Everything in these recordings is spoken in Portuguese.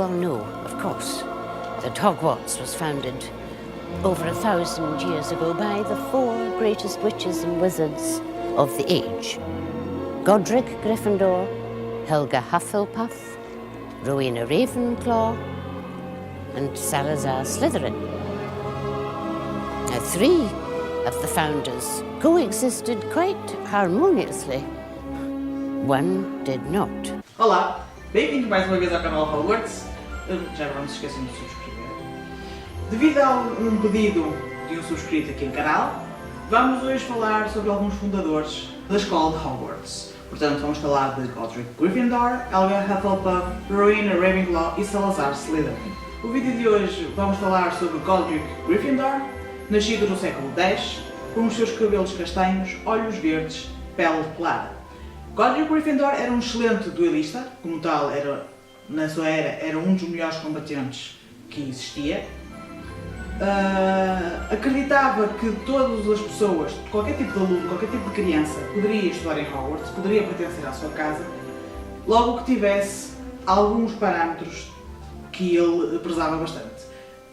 all know, of course, that Hogwarts was founded over 1,000 years ago by the 4 greatest witches and wizards of the age. Godric Gryffindor, Helga Hufflepuff, Rowena Ravenclaw, and Salazar Slytherin. Now, 3 of the founders coexisted quite harmoniously. One did not. Olá, bem-vindos mais uma vez ao canal Hogwarts. Já não se esqueçam de subscrever. Devido a um pedido de um subscrito aqui no canal, vamos hoje falar sobre alguns fundadores da escola de Hogwarts. Portanto, vamos falar de Godric Gryffindor, Helga Hufflepuff, Rowena Ravenclaw e Salazar Slytherin. O vídeo de hoje vamos falar sobre Godric Gryffindor, nascido no século X, com os seus cabelos castanhos, olhos verdes, pele clara. Godric Gryffindor era um excelente duelista, como tal, na sua era um dos melhores combatentes que existia. Acreditava que todas as pessoas, qualquer tipo de aluno, qualquer tipo de criança, poderia estudar em Hogwarts, poderia pertencer à sua casa, logo que tivesse alguns parâmetros que ele prezava bastante.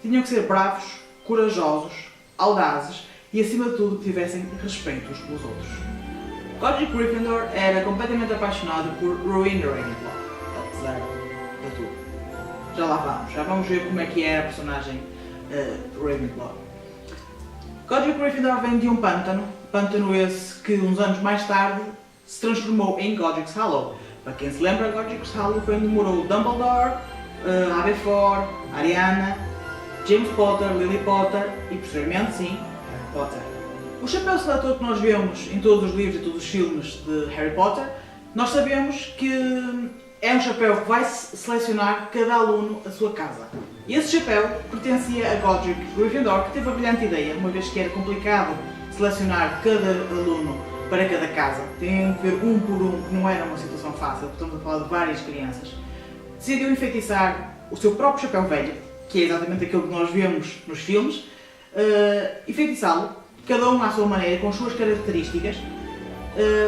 Tinham que ser bravos, corajosos, audazes e, acima de tudo, que tivessem respeito uns pelos outros. Godric Gryffindor era completamente apaixonado por Rowena Ravenclaw, apesar de tudo. Já vamos ver como é que é a personagem Ravenclaw. Godric Gryffindor vem de um pântano esse que uns anos mais tarde se transformou em Godric's Hollow. Para quem se lembra, Godric's Hollow foi onde morou Dumbledore, Aberforth, Ariana, James Potter, Lily Potter e, posteriormente, sim, Harry Potter. O chapéu seletor que nós vemos em todos os livros e todos os filmes de Harry Potter, nós sabemos que é um chapéu que vai selecionar cada aluno a sua casa. E esse chapéu pertencia a Godric Gryffindor, que teve a brilhante ideia, uma vez que era complicado selecionar cada aluno para cada casa. Tem que ver um por um, que não era uma situação fácil, porque estamos a falar de várias crianças. Decidiu enfeitiçar o seu próprio chapéu velho, que é exatamente aquilo que nós vemos nos filmes, enfeitiçá-lo, cada um à sua maneira, com as suas características,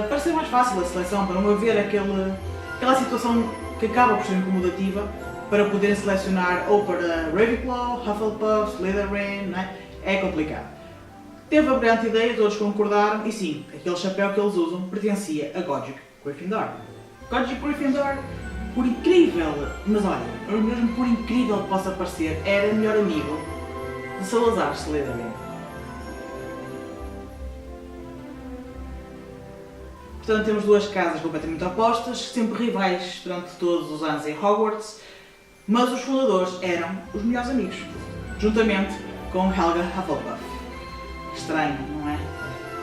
para ser mais fácil a seleção, para não haver aquela situação que acaba por ser incomodativa, para poderem selecionar ou para Ravenclaw, Hufflepuff, Slytherin, não é? É complicado. Teve a brilhante ideia, todos concordaram, e sim, aquele chapéu que eles usam pertencia a Godric Gryffindor. Godric Gryffindor, por incrível, mas olha, mesmo por incrível que possa parecer, era melhor amigo de Salazar Slytherin. Portanto, temos duas casas completamente opostas, sempre rivais durante todos os anos em Hogwarts, mas os fundadores eram os melhores amigos, juntamente com Helga Hufflepuff. Estranho, não é?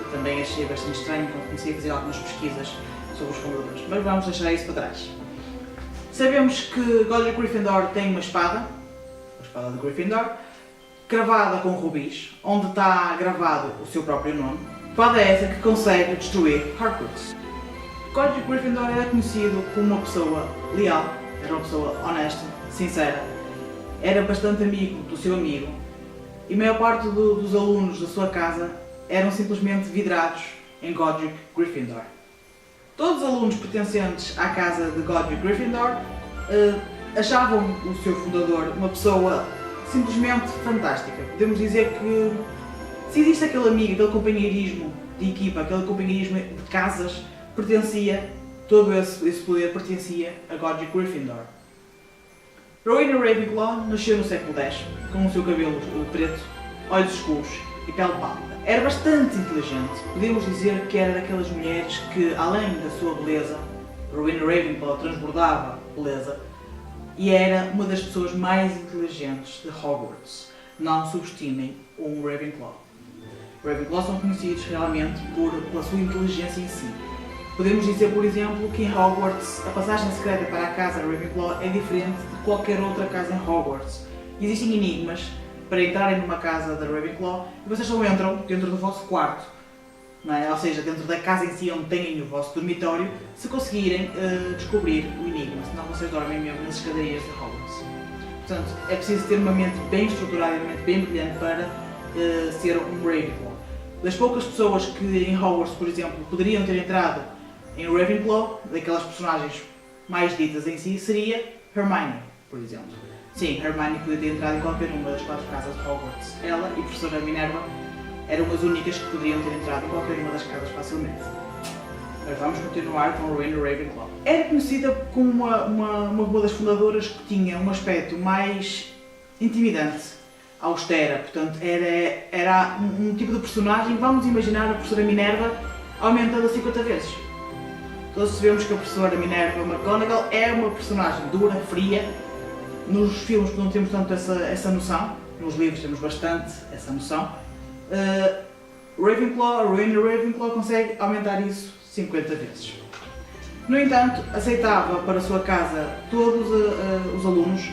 Eu também achei bastante estranho quando comecei a fazer algumas pesquisas sobre os fundadores, mas vamos deixar isso para trás. Sabemos que Godric Gryffindor tem uma espada, a espada de Gryffindor, cravada com rubis, onde está gravado o seu próprio nome. Espada essa que consegue destruir Horcrux. Godric Gryffindor era conhecido como uma pessoa leal, era uma pessoa honesta, sincera, era bastante amigo do seu amigo e a maior parte dos alunos da sua casa eram simplesmente vidrados em Godric Gryffindor. Todos os alunos pertencentes à casa de Godric Gryffindor achavam o seu fundador uma pessoa simplesmente fantástica. Podemos dizer que se existe aquele amigo, aquele companheirismo de equipa, aquele companheirismo de casas, todo esse poder pertencia a Godric Gryffindor. Rowena Ravenclaw nasceu no século X, com o seu cabelo preto, olhos escuros e pele pálida. Era bastante inteligente, podemos dizer que era daquelas mulheres que, além da sua beleza, Rowena Ravenclaw transbordava beleza e era uma das pessoas mais inteligentes de Hogwarts. Não subestimem um Ravenclaw. Ravenclaw são conhecidos realmente pela sua inteligência em si. Podemos dizer, por exemplo, que em Hogwarts a passagem secreta para a casa de Ravenclaw é diferente de qualquer outra casa em Hogwarts. Existem enigmas para entrarem numa casa da Ravenclaw e vocês só entram dentro do vosso quarto, não é? Ou seja, dentro da casa em si onde têm o vosso dormitório, se conseguirem descobrir o enigma, senão vocês dormem mesmo nas escadarias de Hogwarts. Portanto, é preciso ter uma mente bem estruturada e uma mente bem brilhante para ser um Ravenclaw. Das poucas pessoas que em Hogwarts, por exemplo, poderiam ter entrado em Ravenclaw, daquelas personagens mais ditas em si, seria Hermione, por exemplo. Sim, Hermione podia ter entrado em qualquer uma das 4 casas de Hogwarts. Ela e a professora Minerva eram as únicas que poderiam ter entrado em qualquer uma das casas facilmente. Mas vamos continuar com Rowena Ravenclaw. Era conhecida como uma das fundadoras que tinha um aspecto mais intimidante, austera, portanto era um tipo de personagem, vamos imaginar a professora Minerva aumentada 50 vezes. Todos sabemos que a professora Minerva McGonagall é uma personagem dura, fria. Nos filmes não temos tanto essa noção, nos livros temos bastante essa noção. Rowena Ravenclaw consegue aumentar isso 50 vezes. No entanto, aceitava para a sua casa todos os alunos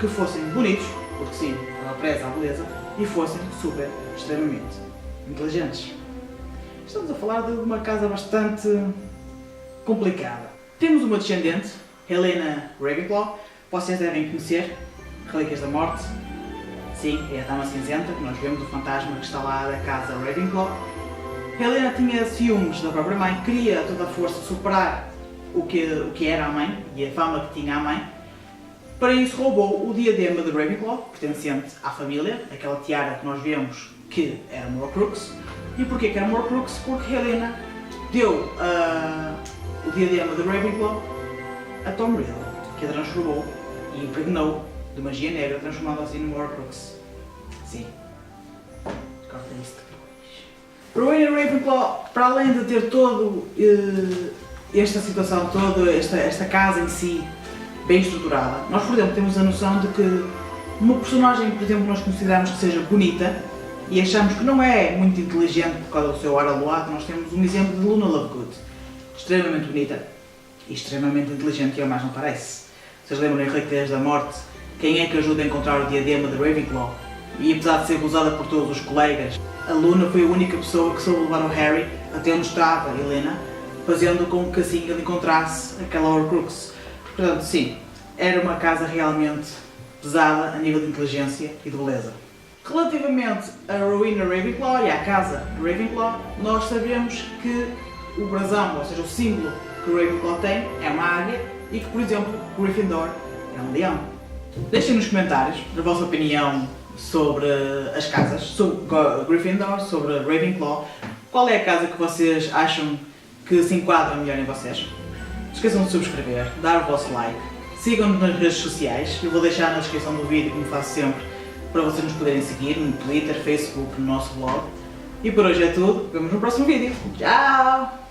que fossem bonitos, porque sim, ela preza a beleza, e fossem super, extremamente inteligentes. Estamos a falar de uma casa bastante complicada. Temos uma descendente, Helena Ravenclaw, vocês devem conhecer, Relíquias da Morte. Sim, é a Dama Cinzenta, que nós vemos o fantasma que está lá da casa Ravenclaw. Helena tinha ciúmes da própria mãe, queria a toda a força superar o que era a mãe e a fama que tinha a mãe. Para isso roubou o diadema de Ravenclaw, pertencente à família, aquela tiara que nós vemos que era uma Horcrux. E porquê que era uma Horcrux? Porque Helena deu o diadema de Ravenclaw a Tom Riddle, que a transformou e impregnou de magia negra, transformando assim numa Horcrux. Sim. Corta isto depois. Rowena Ravenclaw, para além de ter todo esta situação, toda esta casa em si bem estruturada, nós, por exemplo, temos a noção de que uma personagem, por exemplo, nós consideramos que seja bonita e achamos que não é muito inteligente por causa do seu ar aloado, nós temos um exemplo de Luna Lovegood. Extremamente bonita e extremamente inteligente, e ao mais não parece. Vocês lembram em Relíquias da Morte quem é que ajuda a encontrar o diadema de Ravenclaw? E apesar de ser gozada por todos os colegas, a Luna foi a única pessoa que soube levar o Harry até onde estava a Helena, fazendo com que assim ele encontrasse aquela Horcrux. Portanto, sim, era uma casa realmente pesada a nível de inteligência e de beleza. Relativamente a Rowena Ravenclaw e à casa Ravenclaw, nós sabemos que o brasão, ou seja, o símbolo que o Ravenclaw tem é uma águia e que, por exemplo, Gryffindor é um leão. Deixem nos comentários a vossa opinião sobre as casas, sobre Gryffindor, sobre Ravenclaw. Qual é a casa que vocês acham que se enquadra melhor em vocês? Não esqueçam de subscrever, dar o vosso like, sigam-nos nas redes sociais, eu vou deixar na descrição do vídeo, como faço sempre, para vocês nos poderem seguir no Twitter, Facebook, no nosso blog. E por hoje é tudo, vemos no próximo vídeo. Tchau!